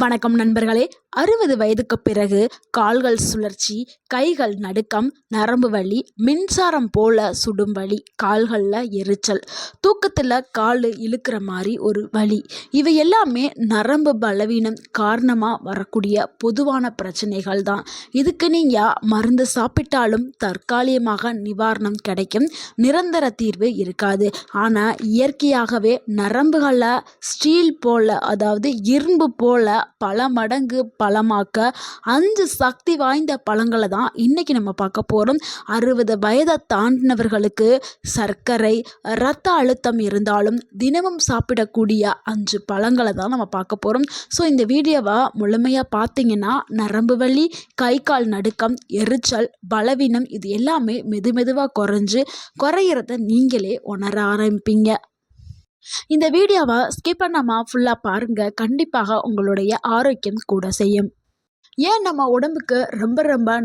வணக்கம் நண்பர்களே. 60 வயதுக்குப் பிறகு கால்கள் சுழற்சி, கைகள் நடுக்கம், நரம்பு வலி, மின்சாரம் போல சுடும் வலி, கால்களில் எரிச்சல், தூக்கத்தில் கால் இழுக்கிற மாதிரி ஒரு வலி, இவை எல்லாமே நரம்பு பலவீனம் காரணமாக வரக்கூடிய பொதுவான பிரச்சனைகள் தான். இதுக்கு நீங்கள் மருந்து சாப்பிட்டாலும் தற்காலிகமாக நிவாரணம் கிடைக்கும், நிரந்தர தீர்வு இருக்காது. ஆனால் இயற்கையாகவே நரம்புகளை ஸ்டீல் போல, அதாவது இரும்பு போல பல மடங்கு பலமாக்க 5 சக்தி வாய்ந்த பழங்களை தான் இன்னைக்கு நம்ம பார்க்க போகிறோம். 60 வயதை தாண்டினவர்களுக்கு சர்க்கரை, இரத்த அழுத்தம் இருந்தாலும் தினமும் சாப்பிடக்கூடிய 5 பழங்களை தான் நம்ம பார்க்க போகிறோம். ஸோ இந்த வீடியோவை முழுமையாக பார்த்தீங்கன்னா நரம்பு வலி, கை கால் நடுக்கம், எரிச்சல், பலவீனம் இது எல்லாமே மெதுவாக குறையிறத நீங்களே உணர ஆரம்பிப்பீங்க. இந்த வீடியோவை ஸ்கிப் பண்ணாமல் ஃபுல்லாக பாருங்கள். கண்டிப்பாக உங்களுடைய ஆரோக்கியம் கூட செய்யும். ஏன் நம்ம உடம்புக்கு ரொம்ப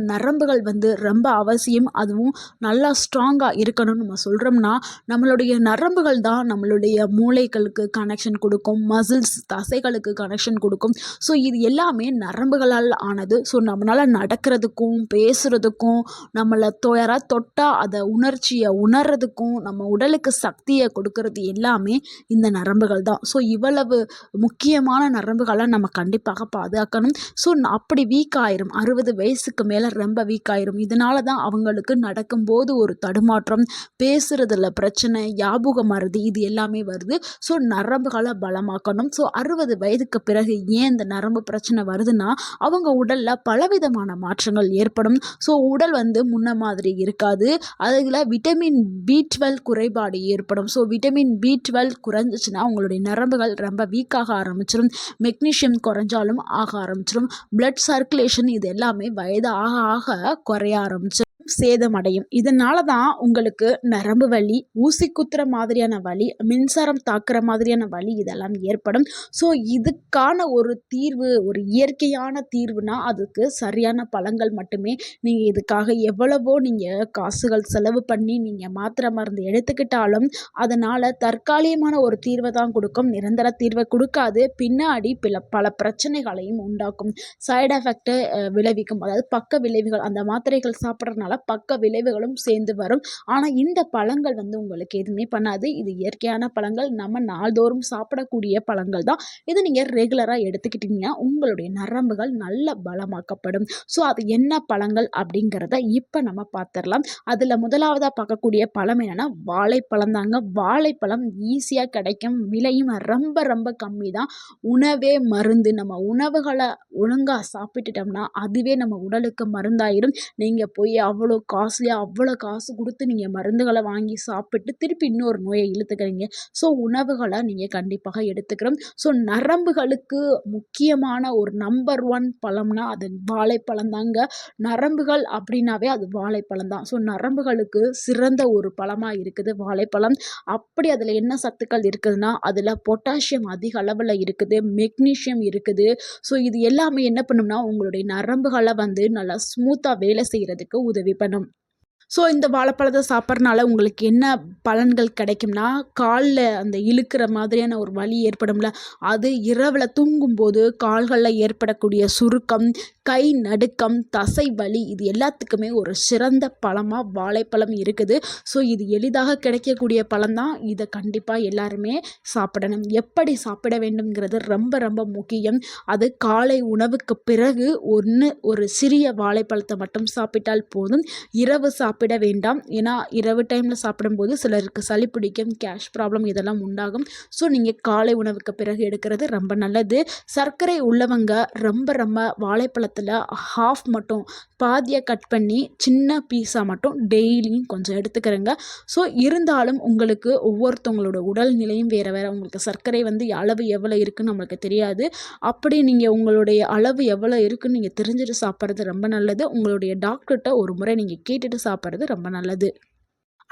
நரம்புகள் ரொம்ப அவசியம், அதுவும் நல்லா ஸ்ட்ராங்காக இருக்கணும்னு நம்ம சொல்கிறோம்னா, நம்மளுடைய நரம்புகள் தான் நம்மளுடைய மூளைகளுக்கு கனெக்ஷன் கொடுக்கும், மசில்ஸ் தசைகளுக்கு கனெக்ஷன் கொடுக்கும். ஸோ இது எல்லாமே நரம்புகளால் ஆனது. ஸோ நம்மளால் நடக்கிறதுக்கும் பேசுகிறதுக்கும், நம்மளை யாராவது தொட்டால் அதை உணர்ச்சியை உணர்றதுக்கும், நம்ம உடலுக்கு சக்தியை கொடுக்கறது எல்லாமே இந்த நரம்புகள் தான். ஸோ இவ்வளவு முக்கியமான நரம்புகளை நம்ம கண்டிப்பாக பாதுகாக்கணும். ஸோ அப்படி வீக் ஆயிரும், 60 வயசுக்கு மேலே ரொம்ப வீக் ஆயிரும். இதனால தான் அவங்களுக்கு நடக்கும்போது ஒரு தடுமாற்றம், பேசுறதுல பிரச்சனை, ஞாபக மறதி இது எல்லாமே வருது. ஸோ நரம்புகளை பலமாக்கணும். ஸோ 60 வயதுக்கு பிறகு ஏன் இந்த நரம்பு பிரச்சனை வருதுன்னா, அவங்க உடலில் பலவிதமான மாற்றங்கள் ஏற்படும். ஸோ உடல் முன்ன மாதிரி இருக்காது. அதில் விட்டமின் B12 குறைபாடு ஏற்படும். ஸோ விட்டமின் B12 குறைஞ்சிச்சுன்னா உங்களுடைய நரம்புகள் ரொம்ப வீக்காக ஆரம்பிச்சிடும். மெக்னீஷியம் குறைஞ்சாலும் ஆக ஆரம்பிச்சிடும். பிளட் சர்க்குலேஷன் இது எல்லாமே வயது ஆக ஆக குறைய ஆரம்பிச்சு சேதமடையும். இதனால தான் உங்களுக்கு நரம்பு வலி, ஊசி குத்துற மாதிரியான வலி, மின்சாரம் தாக்குற மாதிரியான வலி இதெல்லாம் ஏற்படும். ஸோ இதுக்கான ஒரு தீர்வு, ஒரு இயற்கையான தீர்வுனா அதுக்கு சரியான பழங்கள் மட்டுமே. நீங்கள் இதுக்காக எவ்வளவோ நீங்கள் காசுகள் செலவு பண்ணி நீங்கள் மாத்திரை மருந்து எடுத்துக்கிட்டாலும் அதனால் தற்காலிகமான ஒரு தீர்வை தான் கொடுக்கும், நிரந்தர தீர்வை கொடுக்காது. பின்னாடி பல பிரச்சனைகளையும் உண்டாக்கும், சைடு எஃபெக்டை விளைவிக்கும். அதாவது பக்க விளைவுகள், அந்த மாத்திரைகள் சாப்பிட்றதுனால பக்க விளைவுகளும் சேர்ந்து வரும். ஆனால் இந்த பழங்கள் உங்களுக்கு எதுவுமே பண்ணாது. இது இயற்கையான பழங்கள், நம்ம நாள்தோறும் சாப்பிடக்கூடிய பழங்கள் தான். இது நீங்கள் ரெகுலராக எடுத்துக்கிட்டீங்கன்னா உங்களுடைய நரம்புகள் நல்ல பலமாக்கப்படும். ஸோ அது என்ன பழங்கள் அப்படிங்கிறத இப்போ நம்ம பார்த்துடலாம். அதில் முதலாவதாக பார்க்கக்கூடிய பழம் என்னென்னா வாழைப்பழம் தாங்க. வாழைப்பழம் ஈஸியாக கிடைக்கும், விலையும் ரொம்ப கம்மி தான். உணவே மருந்து. நம்ம உணவுகளை ஒழுங்காக சாப்பிட்டுட்டோம்னா அதுவே நம்ம உடலுக்கு மருந்தாயிரும். நீங்கள் போய் அவ்வளோ காசு கொடுத்து நீங்கள் மருந்துகளை வாங்கி சாப்பிட்டு திருப்பி இன்னொரு நோயை இழுத்துக்கிறீங்க. ஸோ உணவுகளை நீங்கள் கண்டிப்பாக எடுத்துக்கிறோம். ஸோ நரம்புகளுக்கு முக்கியமான ஒரு நம்பர் 1 பழம்னா அது வாழைப்பழம் தாங்க. நரம்புகள் அப்படின்னாவே அது வாழைப்பழம் தான். ஸோ நரம்புகளுக்கு சிறந்த ஒரு பழமாக இருக்குது வாழைப்பழம். அப்படி அதில் என்ன சத்துக்கள் இருக்குதுன்னா, அதில் பொட்டாசியம் அதிக அளவில் இருக்குது, மெக்னீஷியம் இருக்குது. ஸோ இது எல்லாமே என்ன பண்ணும்னா உங்களுடைய நரம்புகளை நல்லா ஸ்மூத்தாக வேலை செய்கிறதுக்கு உதவி பண்ணும். ஸோ இந்த வாழைப்பழத்தை சாப்பிட்றனால உங்களுக்கு என்ன பலன்கள் கிடைக்கும்னா, காலில் அந்த இழுக்கிற மாதிரியான ஒரு வலி ஏற்படும்ல, அது இரவில் தூங்கும்போது கால்களில் ஏற்படக்கூடிய சுருக்கம், கை நடுக்கம், தசை வலி இது எல்லாத்துக்குமே ஒரு சிறந்த பழமாக வாழைப்பழம் இருக்குது. ஸோ இது எளிதாக கிடைக்கக்கூடிய பழம் தான். இதை கண்டிப்பாக எல்லாருமே சாப்பிடணும். எப்படி சாப்பிட வேண்டும்ங்கிறது ரொம்ப முக்கியம். அது காலை உணவுக்கு பிறகு ஒரு சிறிய வாழைப்பழத்தை மட்டும் சாப்பிட்டால் போதும். இரவு சாப்பிட வேண்டாம். ஏன்னா இரவு டைமில் சாப்பிடும்போது சிலருக்கு சளி பிடிக்கும், கேஷ் ப்ராப்ளம் இதெல்லாம் உண்டாகும். ஸோ நீங்கள் காலை உணவுக்கு பிறகு எடுக்கிறது ரொம்ப நல்லது. சர்க்கரை உள்ளவங்க ரொம்ப வாழைப்பழத்தில் ஹாஃப் மட்டும், பாதியை கட் பண்ணி சின்ன பீஸாக மட்டும் டெய்லியும் கொஞ்சம் எடுத்துக்கிறேங்க. ஸோ இருந்தாலும் உங்களுக்கு ஒவ்வொருத்தவங்களோட உடல் நிலையும் வேறு. உங்களுக்கு சர்க்கரை அளவு எவ்வளோ இருக்குன்னு நம்மளுக்கு தெரியாது. அப்படி நீங்கள் உங்களுடைய அளவு எவ்வளோ இருக்குன்னு நீங்கள் தெரிஞ்சுட்டு சாப்பிட்றது ரொம்ப நல்லது. உங்களுடைய டாக்டர்கிட்ட ஒரு முறை நீங்கள் கேட்டுட்டு சாப்பிட்றது ரொம்ப நல்லது.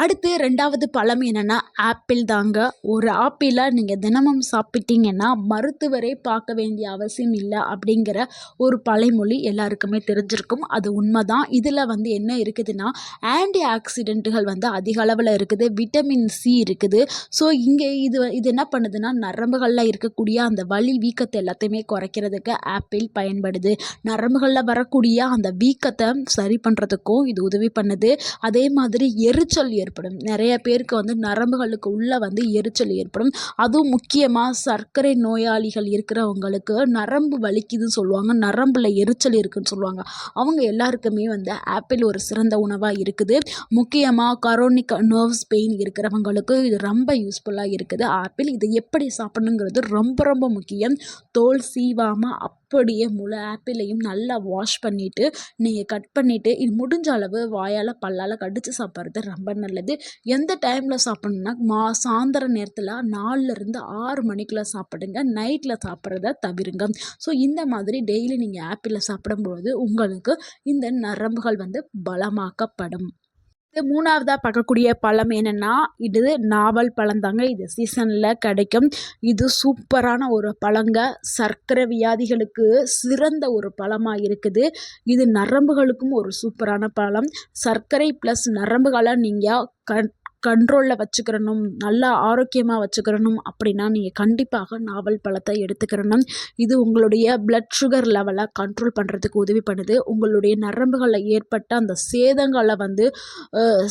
அடுத்து 2வது பழம் என்னென்னா ஆப்பிள் தாங்க. ஒரு ஆப்பிளை நீங்கள் தினமும் சாப்பிட்டீங்கன்னா மருத்துவரே பார்க்க வேண்டிய அவசியம் இல்லை அப்படிங்கிற ஒரு பழைமொழி எல்லாருக்குமே தெரிஞ்சிருக்கும். அது உண்மைதான். இதில் என்ன இருக்குதுன்னா, ஆன்டி ஆக்சிடென்ட்டுகள் அதிக அளவில் இருக்குது. விட்டமின் சி இருக்குது. ஸோ இங்கே இது என்ன பண்ணுதுன்னா, நரம்புகளில் இருக்கக்கூடிய அந்த வலி வீக்கத்தை எல்லாத்தையுமே குறைக்கிறதுக்கு ஆப்பிள் பயன்படுது. நரம்புகளில் வரக்கூடிய அந்த வீக்கத்தை சரி பண்ணுறதுக்கும் இது உதவி பண்ணுது. அதே மாதிரி எரிச்சல் ஏற்படும். நிறைய பேருக்கு நரம்புகளுக்கு உள்ள எரிச்சல் ஏற்படும். அதுவும் முக்கியமாக சர்க்கரை நோயாளிகள் இருக்கிறவங்களுக்கு நரம்பு வலிக்குதுன்னு சொல்லுவாங்க, நரம்பில் எரிச்சல் இருக்குதுன்னு சொல்லுவாங்க. அவங்க எல்லாருக்குமே ஆப்பிள் ஒரு சிறந்த உணவாக இருக்குது. முக்கியமாக கரோனிக் நர்வ்ஸ் பெயின் இருக்கிறவங்களுக்கு இது ரொம்ப யூஸ்ஃபுல்லாக இருக்குது ஆப்பிள். இதை எப்படி சாப்பிடணுங்கிறது ரொம்ப ரொம்ப முக்கியம். தோல் சீவாமல் அப்படியே முழு ஆப்பிளையும் நல்லா வாஷ் பண்ணிவிட்டு நீங்கள் கட் பண்ணிவிட்டு இது முடிஞ்ச அளவு வாயால் பல்லால் கடித்து சாப்பிட்றது ரொம்ப நல்லது. எந்த டைமில் சாப்பிட்ணுன்னா சாயந்தர நேரத்தில் 4லேருந்து 6 மணிக்குள்ளே சாப்பிடுங்க. நைட்டில் சாப்பிட்றத தவிருங்க. ஸோ இந்த மாதிரி டெய்லி நீங்கள் ஆப்பிளை சாப்பிடும்பொழுது உங்களுக்கு இந்த நரம்புகள் பலமாக்கப்படும். இது 3வதா பார்க்கக்கூடிய பழம் என்னென்னா, இது நாவல் பழம் தாங்க. இது சீசனில் கிடைக்கும். இது சூப்பரான ஒரு பழங்க. சர்க்கரை வியாதிகளுக்கு சிறந்த ஒரு பழமாக இருக்குது. இது நரம்புகளுக்கும் ஒரு சூப்பரான பழம். சர்க்கரை ப்ளஸ் நரம்புகளை நீங்கள் கண்ட்ரோலில் வச்சுக்கிறணும், நல்லா ஆரோக்கியமாக வச்சுக்கிறணும் அப்படின்னா நீங்கள் கண்டிப்பாக நாவல் பழத்தை எடுத்துக்கிறணும். இது உங்களுடைய பிளட் சுகர் லெவலை கண்ட்ரோல் பண்ணுறதுக்கு உதவி பண்ணுது. உங்களுடைய நரம்புகளில் ஏற்பட்ட அந்த சேதங்களை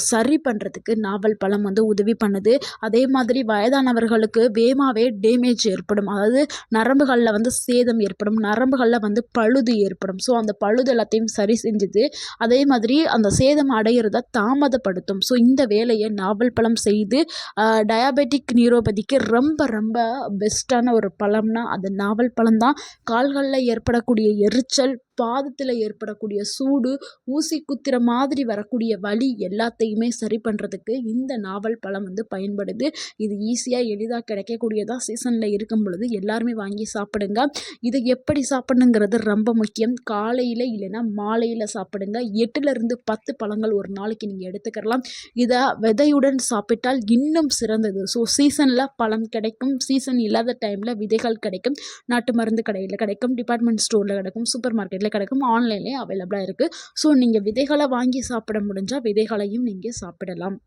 சரி பண்ணுறதுக்கு நாவல் பழம் உதவி பண்ணுது. அதே மாதிரி வயதானவர்களுக்கு வேகமாகவே டேமேஜ் ஏற்படும், அதாவது நரம்புகளில் சேதம் ஏற்படும், நரம்புகளில் பழுது ஏற்படும். ஸோ அந்த பழுது எல்லாத்தையும் சரி செஞ்சுது. அதே மாதிரி அந்த சேதம் அடையிறத தாமதப்படுத்தும். ஸோ இந்த வேலையை நாவல் பழம் செய்து டயாபெட்டிக் நியூரோபதிக்கு ரொம்ப ரொம்ப பெஸ்ட்டான ஒரு பழம்னா அது நாவல் பழம் தான். கால்களில் ஏற்படக்கூடிய எரிச்சல், பாதத்தில் ஏற்படக்கூடிய சூடு, ஊசி குத்துற மாதிரி வரக்கூடிய வலி எல்லாத்தையுமே சரி பண்ணுறதுக்கு இந்த நாவல் பழம் பயன்படுது. இது ஈஸியாக எளிதாக கிடைக்கக்கூடியதாக சீசனில் இருக்கும் பொழுது எல்லாருமே வாங்கி சாப்பிடுங்க. இதை எப்படி சாப்பிடணுங்கிறது ரொம்ப முக்கியம். காலையில் இல்லைன்னா மாலையில் சாப்பிடுங்க. 8லேருந்து 10 பழங்கள் ஒரு நாளைக்கு நீங்கள் எடுத்துக்கலாம். இதை விதையுடன் சாப்பிட்டால் இன்னும் சிறந்தது. ஸோ சீசனில் பழம் கிடைக்கும், சீசன் இல்லாத டைமில் விதைகள் கிடைக்கும். நாட்டு மருந்து கடையில் கிடைக்கும், டிபார்ட்மெண்ட் ஸ்டோரில் கிடைக்கும், சூப்பர் மார்க்கெட்டில் கிடைக்கும், ஆன்லைன்லேயே அவைலபிளாக இருக்குது. ஸோ நீங்கள் விதைகளை வாங்கி சாப்பிட முடிஞ்சால் விதைகளையும் நீங்கள் சாப்பிடலாம்.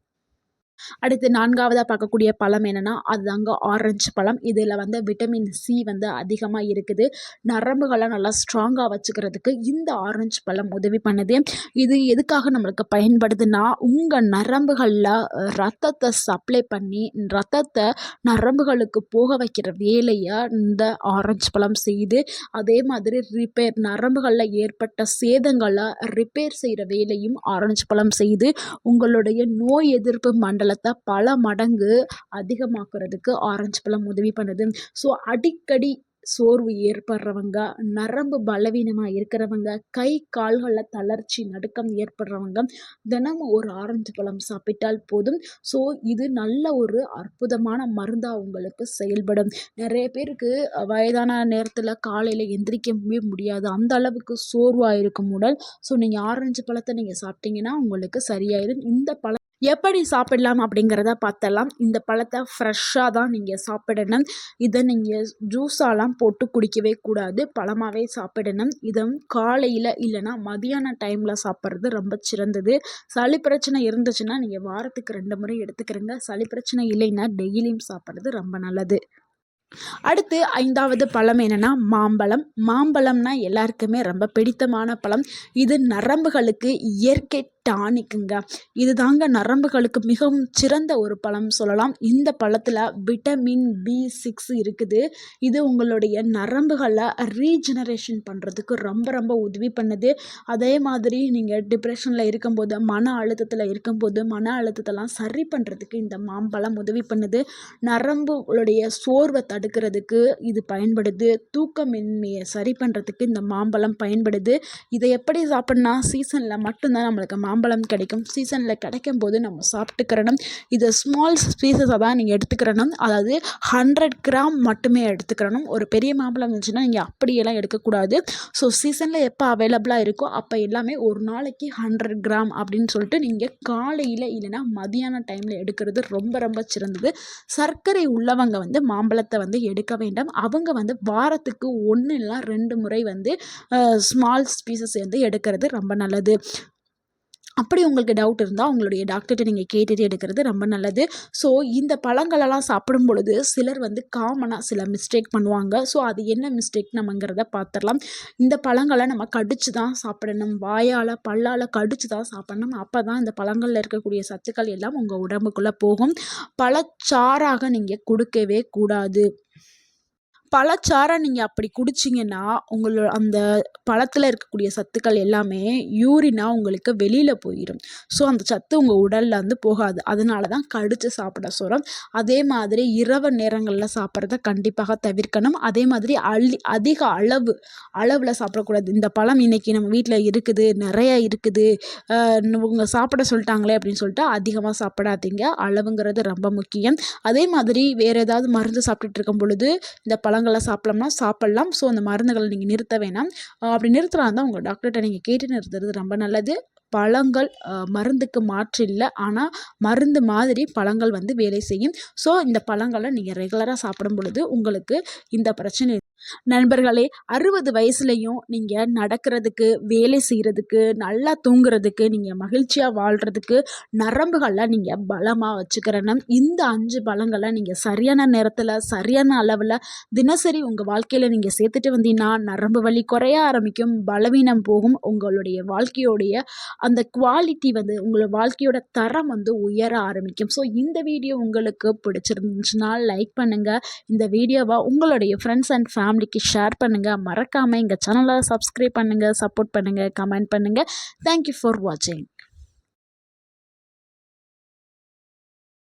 அடுத்து 4வதா பார்க்கக்கூடிய பழம் என்னென்னா, அதுதாங்க ஆரஞ்சு பழம். இதில் விட்டமின் சி அதிகமாக இருக்குது. நரம்புகளை நல்லா ஸ்ட்ராங்காக வச்சுக்கிறதுக்கு இந்த ஆரஞ்சு பழம் உதவி பண்ணுது. இது எதுக்காக நம்மளுக்கு பயன்படுதுன்னா, உங்கள் நரம்புகளில் ரத்தத்தை சப்ளை பண்ணி ரத்தத்தை நரம்புகளுக்கு போக வைக்கிற வேலையை இந்த ஆரஞ்சு பழம் செய்யுது. அதே மாதிரி நரம்புகளில் ஏற்பட்ட சேதங்களை ரிப்பேர் செய்கிற வேலையும் ஆரஞ்சு பழம் செய்யுது. உங்களுடைய நோய் எதிர்ப்பு மண்டலத்தை பல மடங்கு அதிகமாக்குறதுக்கு ஆரஞ்சு பழம் உதவி பண்ணுது. ஸோ அடிக்கடி சோர்வு ஏற்படுறவங்க, நரம்பு பலவீனமாக இருக்கிறவங்க, கை கால்களில் தளர்ச்சி நடுக்கம் ஏற்படுறவங்க தினமும் ஒரு ஆரஞ்சு பழம் சாப்பிட்டால் போதும். ஸோ இது நல்ல ஒரு அற்புதமான மருந்தாக உங்களுக்கு செயல்படும். நிறைய பேருக்கு வயதான நேரத்தில் காலையில் எந்திரிக்கவே முடியாது, அந்த அளவுக்கு சோர்வாக இருக்கும் உடல். ஸோ நீங்கள் ஆரஞ்சு பழத்தை நீங்கள் சாப்பிட்டீங்கன்னா உங்களுக்கு சரியாயிடும். இந்த பழம் எப்படி சாப்பிடலாம் அப்படிங்கிறத பார்த்தலாம். இந்த பழத்தை ஃப்ரெஷ்ஷாக தான் நீங்கள் சாப்பிடணும். இதை நீங்கள் ஜூஸாலாம் போட்டு குடிக்கவே கூடாது, பழமாகவே சாப்பிடணும். இதை காலையில் இல்லைன்னா மதியான டைமில் சாப்பிட்றது ரொம்ப சிறந்தது. சளி பிரச்சனை இருந்துச்சுன்னா நீங்கள் வாரத்துக்கு 2 முறை எடுத்துக்கிறங்க. சளி பிரச்சனை இல்லைன்னா டெய்லியும் சாப்பிட்றது ரொம்ப நல்லது. அடுத்து 5வது பழம் என்னென்னா மாம்பழம். மாம்பழம்னா எல்லாருக்குமே ரொம்ப பிடித்தமான பழம். இது நரம்புகளுக்கு இயற்கை டானிக்குங்க. இது தாங்க நரம்புகளுக்கு மிகவும் சிறந்த ஒரு பழம் சொல்லலாம். இந்த பழத்தில் விட்டமின் B6 இருக்குது. இது உங்களுடைய நரம்புகளை ரீஜெனரேஷன் பண்ணுறதுக்கு ரொம்ப ரொம்ப உதவி பண்ணுது. அதே மாதிரி நீங்கள் டிப்ரெஷனில் இருக்கும்போது, மன அழுத்தத்தில் இருக்கும்போது, மன அழுத்தத்தெல்லாம் சரி பண்ணுறதுக்கு இந்த மாம்பழம் உதவி பண்ணுது. நரம்புகளுடைய சோர்வை தடுக்கிறதுக்கு இது பயன்படுது. தூக்கமின்மையை சரி பண்ணுறதுக்கு இந்த மாம்பழம் பயன்படுது. இதை எப்படி சாப்பிட்னா, சீசனில் மட்டும்தான் நம்மளுக்கு மாம்பழம் கிடைக்கும். சீசனில் கிடைக்கும் போது நம்ம சாப்பிட்டுக்கிறணும். இதை ஸ்மால் பீசஸாக தான் நீங்கள் எடுத்துக்கிறணும். அதாவது 100 கிராம் மட்டுமே எடுத்துக்கிறணும். ஒரு பெரிய மாம்பழம் இருந்துச்சுன்னா நீங்கள் அப்படியெல்லாம் எடுக்கக்கூடாது. ஸோ சீசனில் எப்போ அவைலபிளாக இருக்கோ அப்போ எல்லாமே ஒரு நாளைக்கு 100 கிராம் அப்படின்னு சொல்லிட்டு நீங்கள் காலையில் இல்லைன்னா மதியான டைமில் எடுக்கிறது ரொம்ப ரொம்ப சிறந்தது. சர்க்கரை உள்ளவங்க வந்து மாம்பழத்தை வந்து எடுக்க வேண்டாம். அவங்க வந்து வாரத்துக்கு 1 இல்லைனா 2 முறை வந்து ஸ்மால் பீசஸ் வந்து எடுக்கிறது ரொம்ப நல்லது. அப்படி உங்களுக்கு டவுட் இருந்தால் உங்களுடைய டாக்டர்கிட்ட நீங்கள் கேட்டுட்டு எடுக்கிறது ரொம்ப நல்லது. ஸோ இந்த பழங்களெல்லாம் சாப்பிடும் பொழுது சிலர் வந்து காமனாக சில மிஸ்டேக் பண்ணுவாங்க. ஸோ அது என்ன மிஸ்டேக் நம்மங்கிறத பார்த்துடலாம். இந்த பழங்களை நம்ம கடிச்சு தான் சாப்பிடணும். வாயால் பல்லால் கடிச்சு தான் சாப்பிடணும். அப்போ தான் இந்த பழங்களில் இருக்கக்கூடிய சத்துக்கள் எல்லாம் உங்கள் உடம்புக்குள்ளே போகும். பழச்சாறாக நீங்கள் கொடுக்கவே கூடாது. பழச்சாறை நீங்கள் அப்படி குடிச்சிங்கன்னா அந்த பழத்தில் இருக்கக்கூடிய சத்துக்கள் எல்லாமே யூரினாக உங்களுக்கு வெளியில் போயிடும். ஸோ அந்த சத்து உங்கள் உடலில் வந்து போகாது. அதனால தான் கடித்து சாப்பிட சொல்கிறோம். அதே மாதிரி இரவு நேரங்களில் சாப்பிட்றத கண்டிப்பாக தவிர்க்கணும். அதே மாதிரி அதிக அளவில் சாப்பிடக்கூடாது. இந்த பழம் இன்றைக்கி நம்ம வீட்டில் இருக்குது, நிறைய இருக்குது, இவங்க சாப்பிட சொல்லிட்டாங்களே அப்படின்னு சொல்லிட்டு அதிகமாக சாப்பிடாதீங்க. அளவுங்கிறது ரொம்ப முக்கியம். அதே மாதிரி வேறு ஏதாவது மருந்து சாப்பிட்டுட்டு இருக்கும் பொழுது இந்த பழங்களை சாப்பிடலாம். ஸோ அந்த மருந்துகளை நீங்கள் நிறுத்த வேணாம். அப்படி நிறுத்துறா இருந்தால் உங்கள் டாக்டர்கிட்ட நீங்கள் கேட்டு நிறுத்துறது ரொம்ப நல்லது. பழங்கள் மருந்துக்கு மாற்று இல்லை. ஆனால் மருந்து மாதிரி பழங்கள் வந்து வேலை செய்யும். ஸோ இந்த பழங்களை நீங்கள் ரெகுலராக சாப்பிடும் பொழுது உங்களுக்கு இந்த பிரச்சனை. நண்பர்களே, 60 வயசுலையும் நீங்கள் நடக்கிறதுக்கு, வேலை செய்கிறதுக்கு, நல்லா தூங்குறதுக்கு, நீங்கள் மகிழ்ச்சியாக வாழ்கிறதுக்கு, நரம்புகளை நீங்கள் பலமாக வச்சுக்கிறணும். இந்த 5 பழங்களை நீங்கள் சரியான நேரத்தில் சரியான அளவில் தினசரி உங்கள் வாழ்க்கையில் நீங்கள் சேர்த்துட்டு வந்தீங்கன்னா நரம்பு வலி குறைய ஆரம்பிக்கும், பலவீனம் போகும், உங்களுடைய வாழ்க்கையோடைய அந்த குவாலிட்டி வந்து உங்களோட வாழ்க்கையோட தரம் வந்து உயர ஆரம்பிக்கும். ஸோ இந்த வீடியோ உங்களுக்கு பிடிச்சிருந்துச்சுன்னா லைக் பண்ணுங்கள். இந்த வீடியோவை உங்களுடைய ஃப்ரெண்ட்ஸ் அண்ட் ஃபேமிலிக்கு ஷேர் பண்ணுங்கள். மறக்காமல் எங்கள் சேனலை சப்ஸ்கிரைப் பண்ணுங்கள், சப்போர்ட் பண்ணுங்கள், கமெண்ட் பண்ணுங்கள். தேங்க்யூ ஃபார் வாட்சிங்.